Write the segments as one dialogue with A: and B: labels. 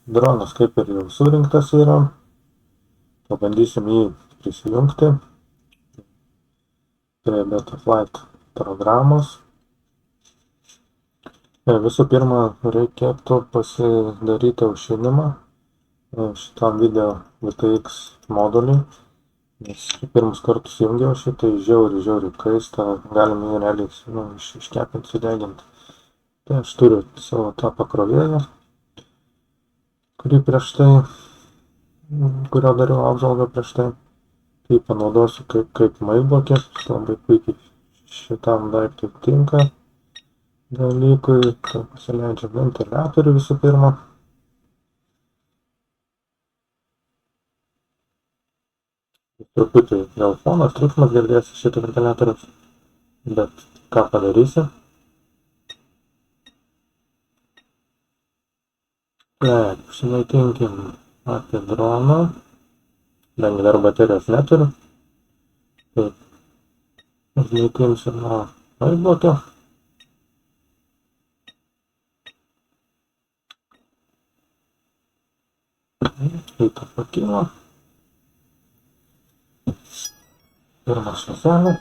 A: Dronas kaip ir jau surinktas yra. Pabandysim jį prisijungti prie Betaflight programos. Visų pirma, reikėtų pasidaryti aušinimą šitam video VTX moduliui, nes pirmus kartus jungiau šitai žiauriai kaista, galime jį realiai iškepinti, sudeginti. Tai aš turiu savo tą pakrovėją, kurio dariau apžvalgą prieš tai. Tai panaudosiu kaip mailblokį, labai puikiai šitam daiktui tinka dalykui. Tai pasileidžiu ventiliatorių visų pirma. Truputį gal fonas, triukšmas girdėsi šitą ventiliatorius, bet ką padarysi. Taip, sunaikinkim apie droną, kadangi dar baterijos neturiu. Taip, sunaikinsiu nuo mailblokio. Šitą pakilo. Pirmą švieselę.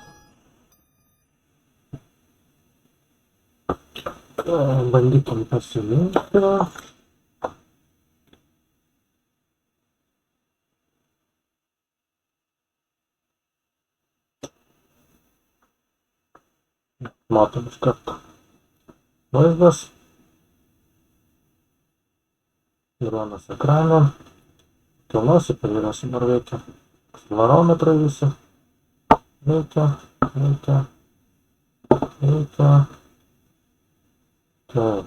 A: Bandykim pasijungti. Matom iš karto vaizdas. Dronas ekraną. Kilnosi, pažiūrėsim, ar veikia. Akcelerometrai visi. Veikia. Taip.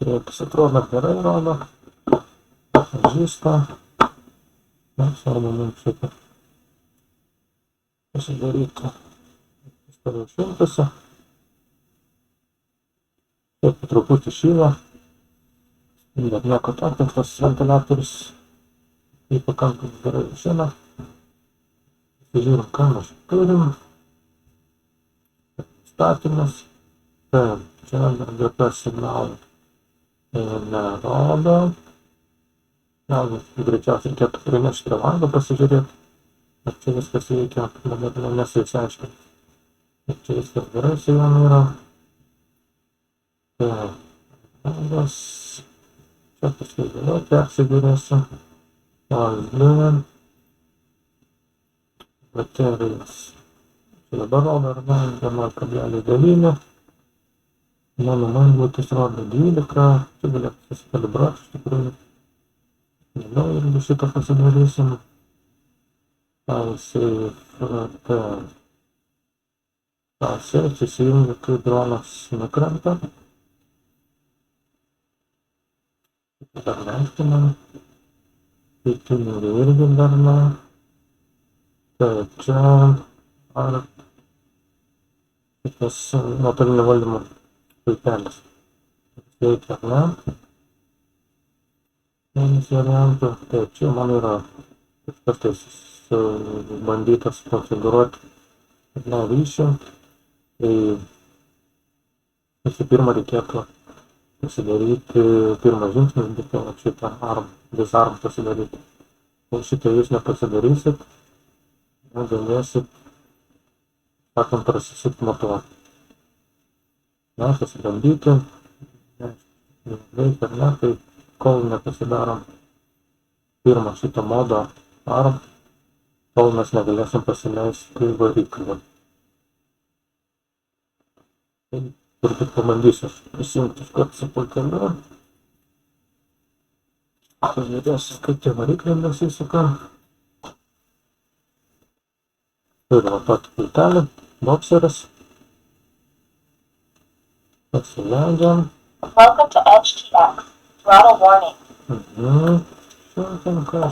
A: Priekis atrodo gerai rodo. Pažįsta. Svarbu mums šitą pasidaryti. Toliau šiltasi. Taip, truputį šyla. Bet nieko tokio, tas ventiliatorius jį pakankamai gerai žino. Pasižiūrim, ką mes turim. Statymas. Taip, čia dar GPS signalų nerodo. Gal greičiausiai reikėtų prinešti prie lango pasižiūrėti. Ar čia viskas veikia, dabar nesu išsiaiškinti. Ir čia viskas gerai su jom yra. Taip, langas. Čia paskui vėliau persižiūrėsiu. OS2. Baterijas. Čia dabar rodo, ar ne, 1,9. Mano mailblokas rodo 12. Čia galėtų susikalibruoti iš tikrųjų. Vėliau irgi šitą pasidarysim. Save įsijungia, kai dronas nukrenta. Dar leistumėm. Įtinių irgi dar ne. Taip, čia ar šitas nuotolinio valdymo pultelis. Veikia, ar ne? Vienas variantų. Taip, čia man yra kažkas bandytas konfigūruoti ryšį. Tai visų pirma reikėtų pasidaryti pirmas žingsnis, būtų šitą disarm pasidaryti. Kol šitą jūs nepasidarysit, galėsit, sakant, prasisukti motorą. Na, pasibandyti, veikia ar ne, tai kol nepasidarom pirmą šitą modą arm, kol mes negalėsim pasileisti variklį. Turbūt pabandysiu įsijungti iškart su pulteliu. Pažiūrėsiu, kaip tie varikliai nesisuka. Turime tokį pultelį, bokseris. Pasileidžiam.
B: Welcome to Edge TX. Throttle warning.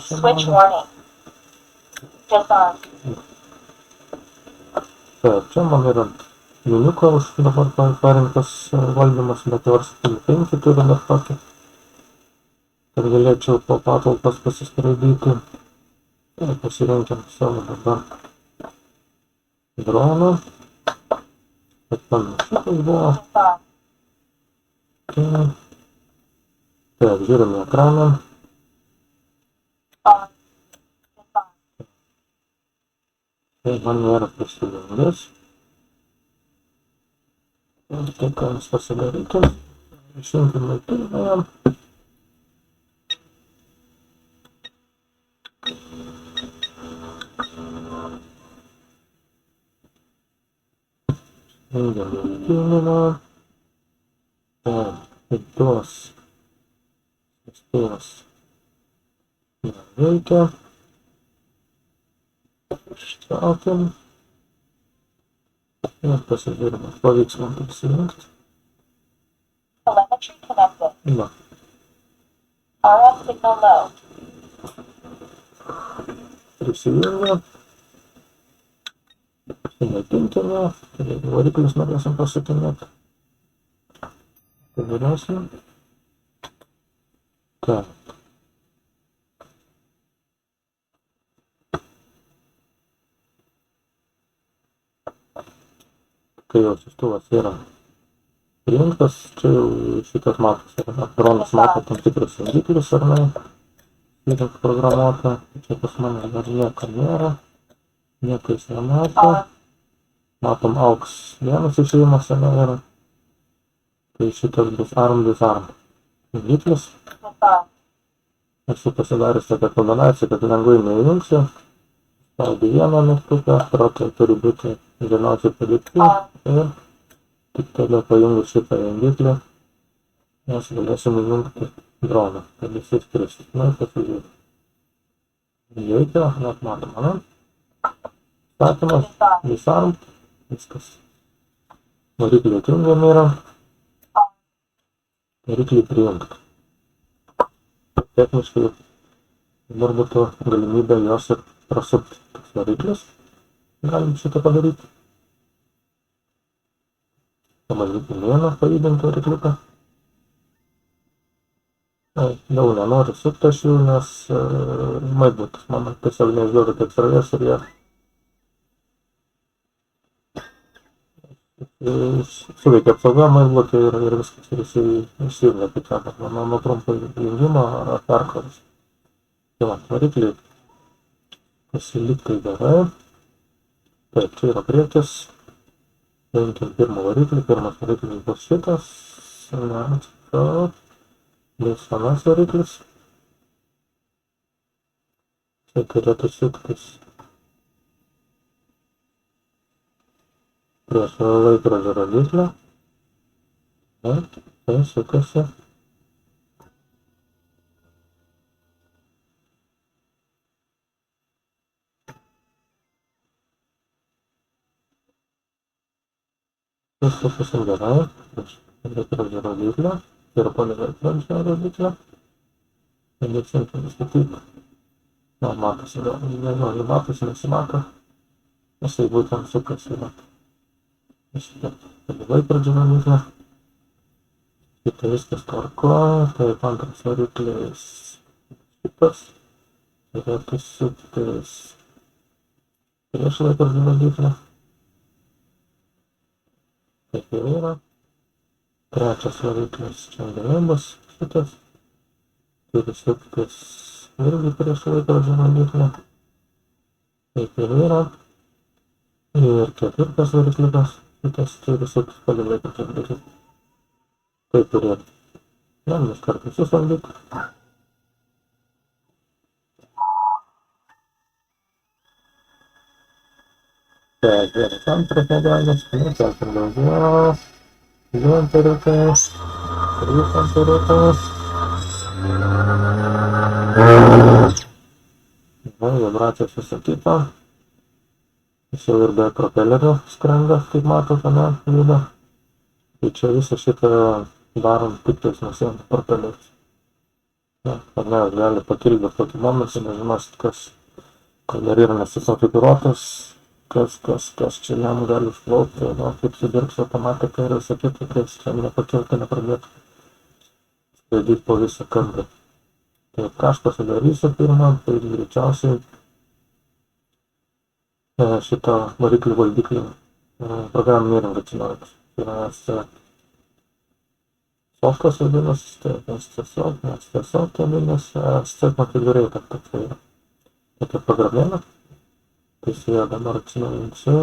B: Switch warning. Disarm.
A: Taip, čia man yra miniuko už dabar parinktas valdymas, bet Versatile 5 turi dar tokį, kad galėčiau po patalpas pasiskraidyti. Tai pasirinkim savo dabar droną. Bet panašiai buvo.
B: Design.
A: Taip, žiūrime ekraną.
B: On. Design.
A: Tai man nėra prisijungęs. Ir tai, ką jums pasidaryti, išjungime turinį jam. Jungiame turinį. Ir tuos neveikia. Ištraukiam. Ir pasižiūrime, pavyks man prisijungti.
B: Telemetry connected.
A: Va.
B: RF signal low.
A: Prisijungia. Sunaikintame. Jeigu variklius norėsim pasukinėti. Padarėsim. Taip. Kai jau siųstuvas yra prijungtas, čia jau šitas matas yra. Dronas mato tam tikrus jungiklius, ar ne? Įranga programuota. Čia pas mane dar nieko nėra. Nieko jis nemato. Matom AUX vienas išėjimas yra. Tai šitas bus ARM disarm jungiklis.
B: Design.
A: Esu pasidaręs tokią kombinaciją, kad lengvai neįjungsiu. Spaudi vieną mygtuką, protai turi būti žemiausiai padėti ir tik tada pajungus šitą jungiklį mes galėsim įjungti droną, kad jis įskrisis. Na ir pasižiūrėti. Veikia, net matom, ne? Statymas, disarm, viskas. Variklį atjungiam yra. Variklį prijungti. Techniškai dabar būtų galimybė jos ir prasukti tas variklis. Galim šitą padaryti. Pabandyti vieną pajudinti varikliuką. Jau nenoriu sukti aš jų, nes maidbutas mano tiesiog neišduoda tiek srovės ir jie suveikia apsauga maidbutą ir viskas ir išsijungia, kaip sakant, nuo trumpo jungimo ar perkrovos. Tai va, varikliai pasilikti gerai. Taip, čia yra priekis. Paimkim pirmą variklį. Pirmas variklis bus šitas. Bus anas variklis. Čia turėtų suktis prieš laikrodžio rodyklę. Tai sukasi. Viskas visam gerai. Prieš laikrodžio rodyklę. Tai yra palei laikrodžio rodyklę. Nebesinkim statyti. Na, matosi, nežinau, jį matosi, nesimato. Nes tai būtent sukasi. Šitą laikrodžio rodyklę. Šitą viskas tvarko. Taip, antras variklis šitas. Turėtų suktis prieš laikrodžio rodyklę. Taip jau yra. Trečias variklis čia bus šitas. Turi suktis irgi prieš laikrodžio rodyklę. Taip jau yra. Ir ketvirtas varikliukas. Šitas turi suktis palei laikrodžio rodyklę. Taip turėtų. Galim iš karto sustabdyti. Taip, vienas antras medalis, kelkim daugiau. 2 amperiukas, 3 amperiukas. Vibracijos visą kitą. Jis jau ir be propelerių skrenda, kaip matote, ne, juda. Tai čia visą šitą darom tik tais nusiejant propelerius. Ar ne, gali pakilti bet kokį momentą, nežinosit, kas, kol dar yra nesikonfigūruotas. Kas čia jam gali užplaukti, kaip sudirbs automatika ir visą kitą, kai jis čia nepakilti, nepradėtų skraidyti po visą kambarį. Taip, ką aš pasidarysiu pirmą, tai greičiausiai šitą variklį valdiklį Programinė įranga atsinaujinti. Softas vadinasi, ST vadinasi, ST Configurator toksai yra. Tokia programėlė. Tai su ją dabar atsinaujinsiu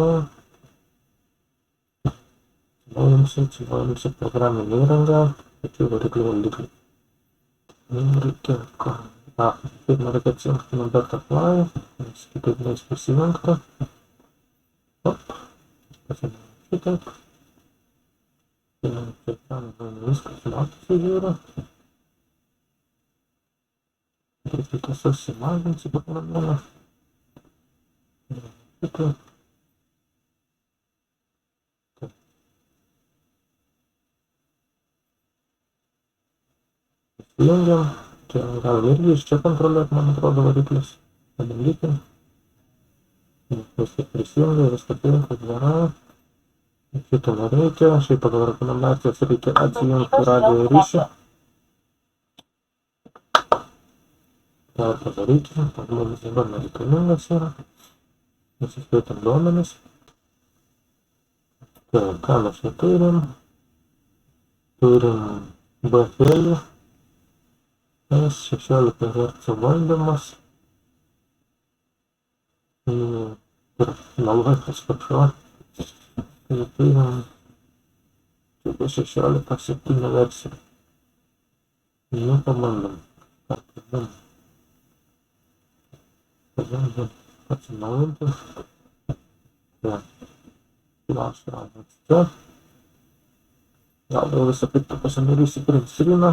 A: programinę įrangą, pačių variklių valdiklį. Reikia, pirmą reikia atsijungti nuo Betafly, nes kitaip neis prisijungti. Šitaip. Viskas matosi žiūri. Reikia susimažinti programėlę. Šitaip. Įjungiam. Čia gal irgi iš čia kontroliuoti, man atrodo, variklis. Pabandykim. Viskas prisijungia, viskas gerai. Šito nereikia, šiaip pagal rekomendacijas reikia atsijungti radijo ryšį. tą padaryti, mums dabar nereikalingas yra. Nusiskaitom duomenis. Tai, ką mes čia turim? Turim BFL, S16 Hz valdymas. Ir nalvai atsiprašau. Tai turim 16.7 versiją. Nu, pabandom. Pabandom atsinaujinti. Tai. Klausimas čia. Gal visą piktą pasidarysiu print screeną.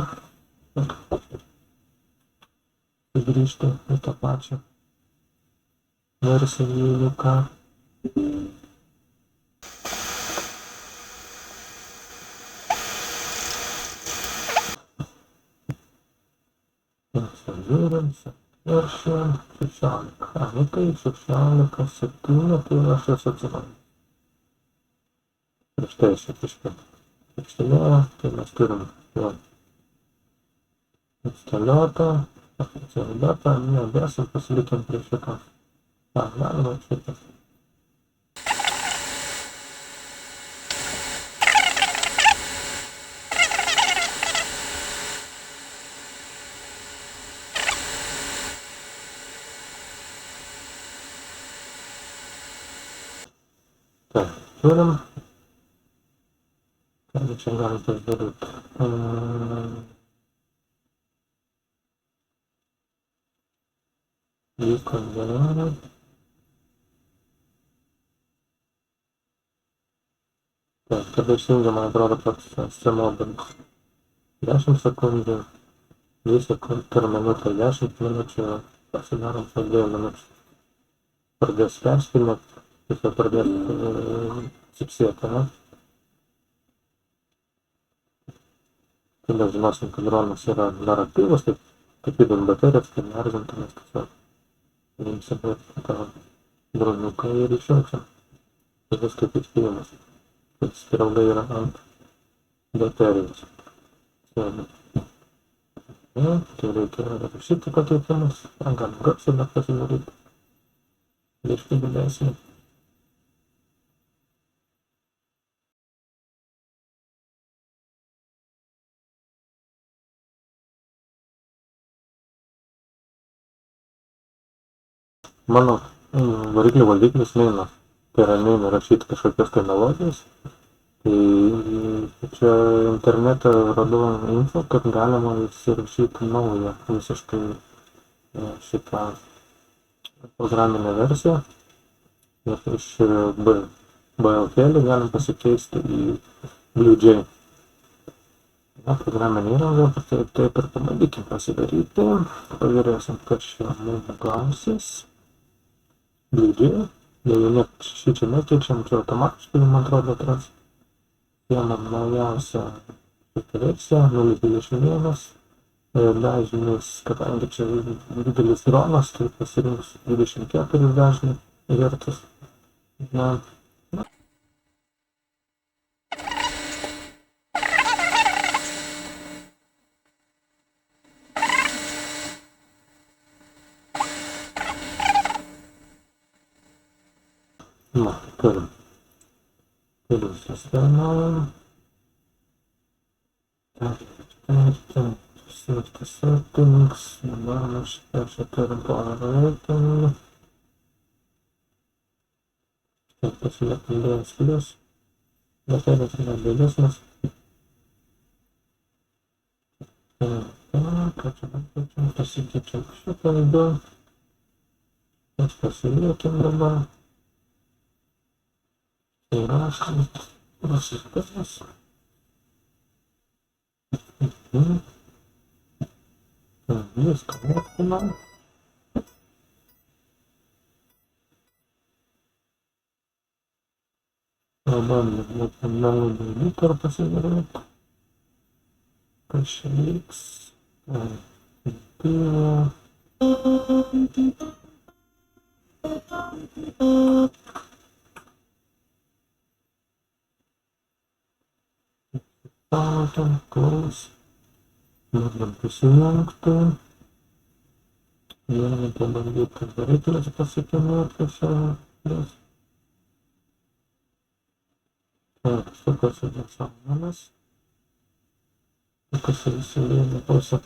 A: Grįžti į tą pačią versiją, jeigu ką. Žiūrim, veršim, 16. Nu tai 16.7, tai aš esu atsinaujinęs. Prieš tai aš iškėlėjau, tai mes turim jau instaliuotą, atsiliuotą, nebėsim, pasilikim prie šitą. Galima šitą. Tai, turim. Ką čia galim pasidaryti? Vyko gerai. Tai, kada išjungia, man atrodo, pats modelis. 10 sekundžių, 2 sekundžių per minutę, 10 minučių, pasidarom po 2 minučių. Pradės perspilnėti, tiesiog pradės cypsėti, ne? Tada žinosim, kad dronas yra dar aktyvus, tai tapydam baterijas, kad neerzintumės tiesiog. Imsim tą droniuką ir išjungsim. Tai viskas kaip įspėjimas. Kad spiralai yra ant baterijos. Tai reikia rašyti pakeitimus. Galim garsą dar pasidaryti. Biškį didesnį. Mano variklio valdiklis neina. Tai yra neina rašyti kažkokios tai melodijos. Tai čia internete radau info, kad galima įsirašyti naują visiškai šitą programinę versiją. Ir iš BLK galim pasikeisti į BlueJ. Na, programinė įranga, taip ir pabandykim pasidaryti. Pažiūrėsim, kas čia mums gausis. BlueJ. Jeigu šičia nekeičiam, čia automatiškai, man atrodo, atras. Siemam naujausią šitą versiją, 0.21. Dažnis, kadangi čia didelis dronas, tai pasirinksiu 24 dažnį hercus. Na. Na, turim. kelių sistema. Safety settings, dabar mes čia turim power rating. Taip, pasiliekam dėl skilius. Baterijos yra didesnis. Ką čia pasikeičiam šitą du. Mes pasiliekim dabar. Įrašom. Prasitas. Viską vertinam. Pabandom naują dalyką pasidaryti. Kas čia vyks? Pivo. Tam klaus. Bandom prisijungti. Galime pabandyti variklis pasiekinėti šią. Так, sukasi nesąmonės. Sukasi visi vieni pusę.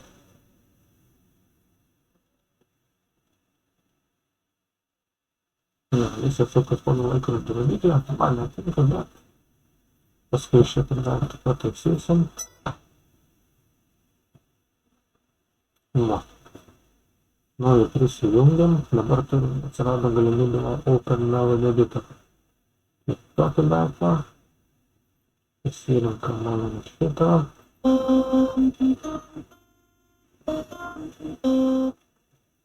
A: Visi sukas mano laikrodžio rodyklę. Man netinka, bet paskui šitą dar tik pataisysim. Va. Naują prisijungiam. Dabar atsirado galimybė Open Melody Editor. Tokį daiktą. Įsirinkam mano šitą.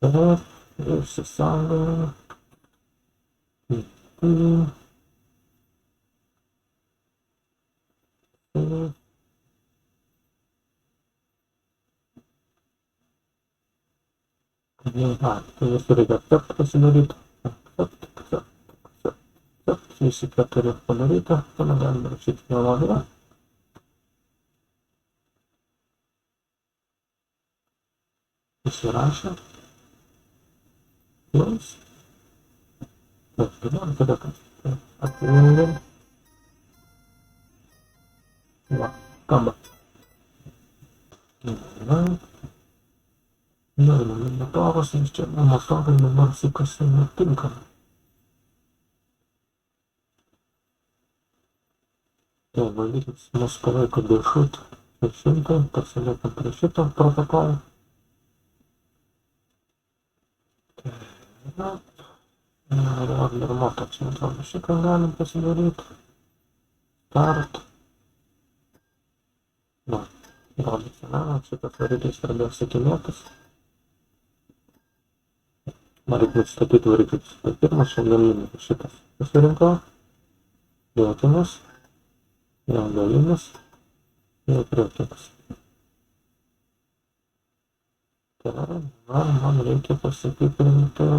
A: Taip, išsisaugoju. Tai visų reikia accept pasidaryti. Accept. Visi keturi padaryti. Tada galime rašyti melodiją. Įsirašę. Close. Taip, dabar tada atjungiam. Va, skamba. Nueinam į motorus, nes čia motorai dabar sukasi netinkami. Tai variklis mus palaiko viršut 600, pasiliekam prie šito protokolo. Order mode, čia atrodo šitą galim pasidaryti. Start. Va, rodyti, šitas variklis pradėjo sakinėtis. Man reikia nustatyti variklis. Tai pirmas šiandienis šitas pasirinkau. Jaukiamas. Jau galinis. Jau priekiamas. Tai man reikia pasitikrinti.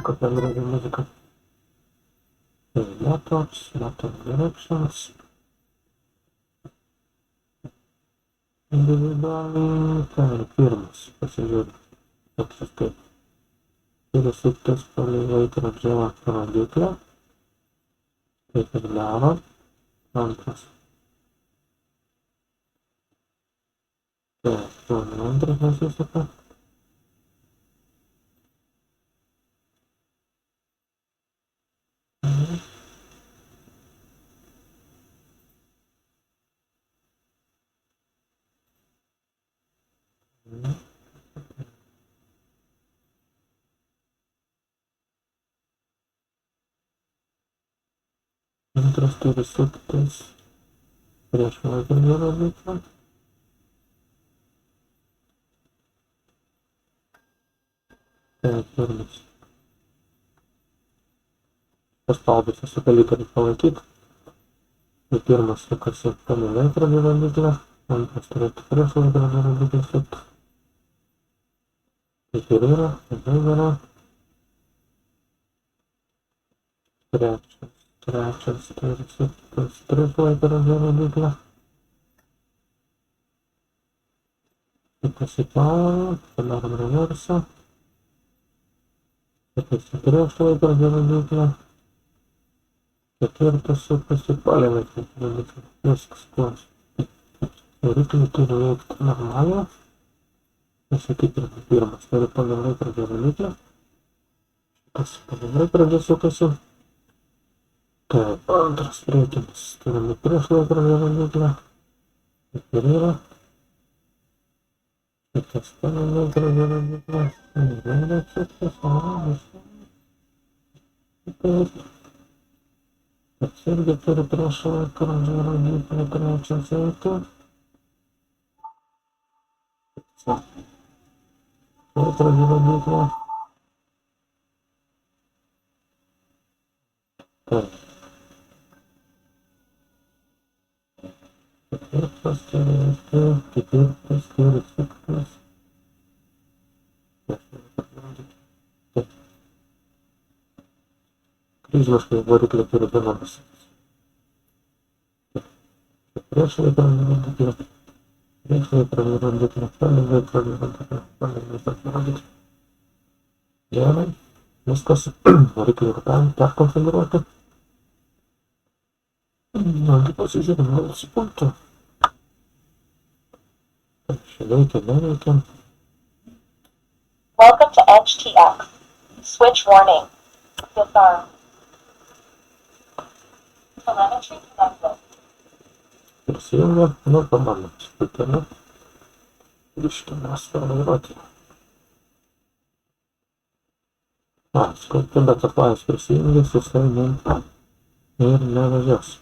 A: Kokia graži muzika. Methods directions. Individualiai. Tai pirmas pasižiūrėjau. Toks kaip. Turi suktis palei laikrodžio rodiklę. Taip ir daro. Antras. Taip, antras nesiseka. Antras turi suktis prieš laikrodžio rodiklę. Taip, pirmas. Paspaudus sukalį turi palaikyti. Tai pirmas sukasi palei laikrodžio rodiklę. Antras turėtų prieš laikrodžio rodiklę suktis. Taip ir yra, labai yra. Trečias turi suktis prieš laikrodžio rodiklę. Pasipauja, padarom reversą. Pakeisim prieš laikrodžio rodyklę. Ketvirtas sukasi, palėmė rodyklę. Viskas klas. Varikliai turi veikti normaliai. Pasakykime, pirmas turi pagal laikrodžio rodyklę. Šitas pagal laikrodžio sukasi. Taip, antras priekinis turime prieš laikrodžio rodyklę. Taip ir yra. Šitas pagal laikrodžio rodyklę. Neveikia šitas, taip. Pats irgi turi prieš laikrodžio rodyklę trečias eiti. Laikrodžio rodyklę. Taip. Ketvirtas turi veikti, ketvirtas turi suktis. Kryžmiškai variklį turi vienodas. Prieš laikrodžio rodyklę. Prieš laikrodžio rodyklę. Palei laikrodžio rodyklę. Palei laikrodžio rodyklę. Gerai. Viskas. Variklį yra perkonfigūruoti. Nagi pasižiūrėm, gal supultų. Čia veikia, neveikia.
B: Welcome to HTX. Switch warning. Disarm. Telemetry connected.
A: Prisijungia, nu pabandom. Spitame. Grįžtame vairuoti. Skulptė, bet aplajas prisijungęs, jisai mum ir nevažiuos.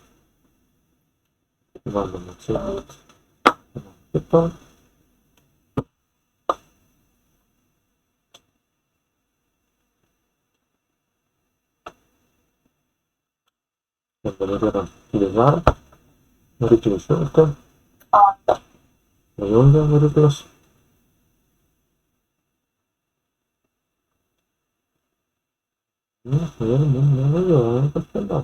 A: Bandom atsijungti. Kitą. Dabar yra dizarą. Variklį išjungti. Įjungia variklis. Ir mum nevažiuoja kažkada.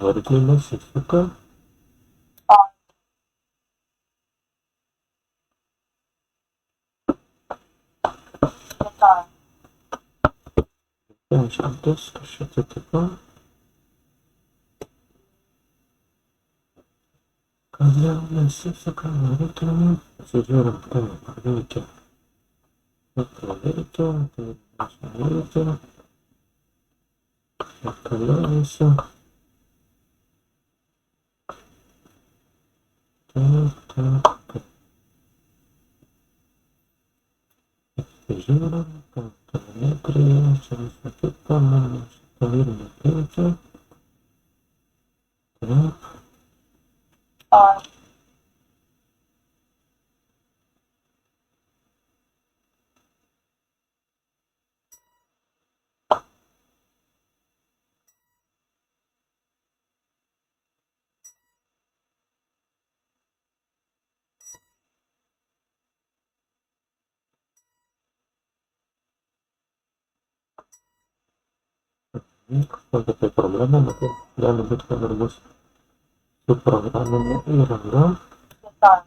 A: Varikliai nesisuka.
B: Disarm.
A: Penkiantis, kas čia atsitiko. Kodėl nesisuka varikliai? Pasižiūrim, kaip veikia. Tai veikia, tai neveikia. Ir toliau visi. Taip. Žiūrim, kad telemetrija, čia visą kitą, man šitą irgi keičia. Taip.
B: On.
A: Kokia tai problema, bet gali būti, kad ir bus su programinė įranga.
B: Disarm.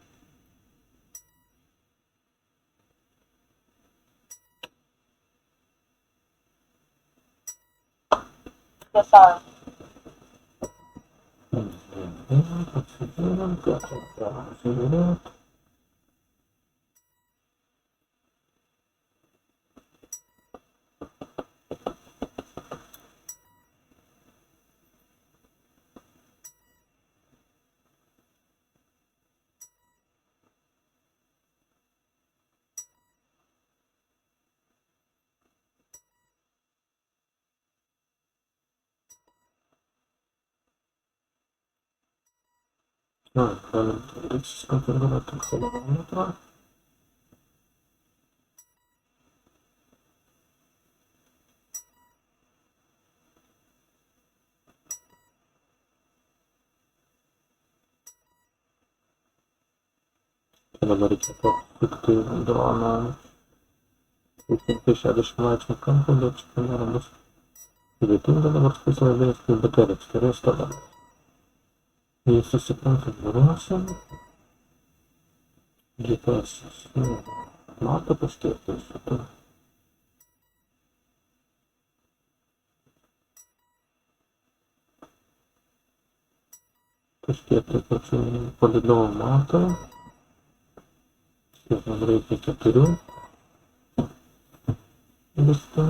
B: Disarm.
A: Pasižiūrim, ką čia pasižiūrėt. Galim reiks konfigūruoti chronometrą. Dabar reikėtų apsukti droną 360 laipsnių kampą, bet šitą nėra bus sudėtinga dabar specialiai baterijos turės tada. Jį susikonfigūruosim. GPS mato kažkiek tai šitą. Kažkiek tai pačių palydovų mato. Kiek man reikia 4. Viską.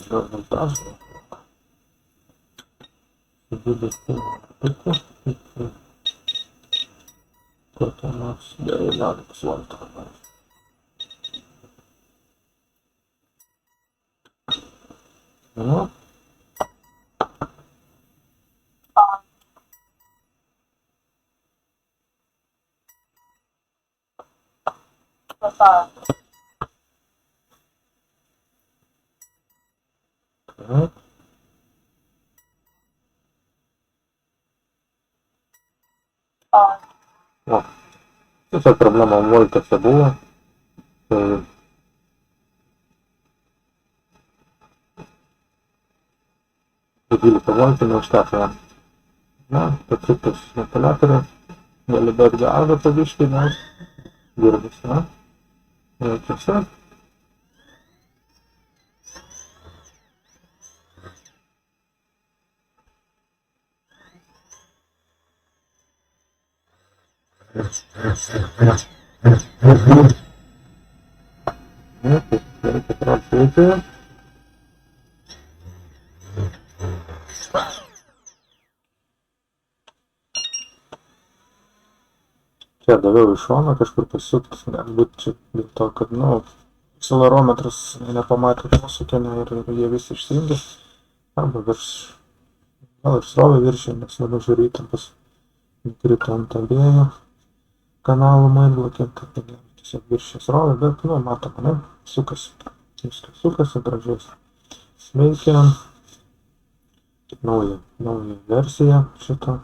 A: Gal montažą. Kur ten nors 19 voltų. Nu,
B: On. Massage.
A: taip.
B: On.
A: O, tiesiog problema voltuose buvo. Tai 12 voltų neužteko jam. Na, pačiuptas ventiliatorius. Gali duoti gazą po biškį, nes girdis, na. Jaučiasi. Nu, tai reikia pradėti. Čia daviau iš šono kažkur pasukti, galbūt čia dėl to, kad, nu, accelerometras nepamatė posūkio ir jie visi išsijungė. Arba gal ir srovė viršė, nes dabar žiūriu įtampas nukrito ant abiejų kanalų mainblokė, tai tiesiog viršė srovę, bet, nu, matoma, ne, sukasi. Viskas sukasi, gražiai veikia. Nauja versija šito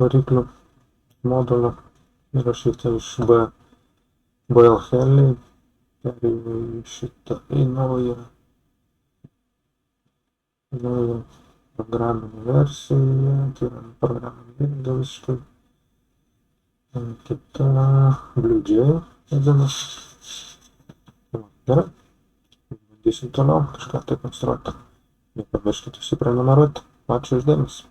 A: variklių modulio įrašyta iš BL Heli, perėjo į šitą naują programinę versiją, tai yra programinė įranga visiškai. Kita BlueJ vadinasi. Gerai, bandysim toliau kažką tai konstruoti. Nepamirškite užsiprenumeruoti. Ačiū už dėmesį.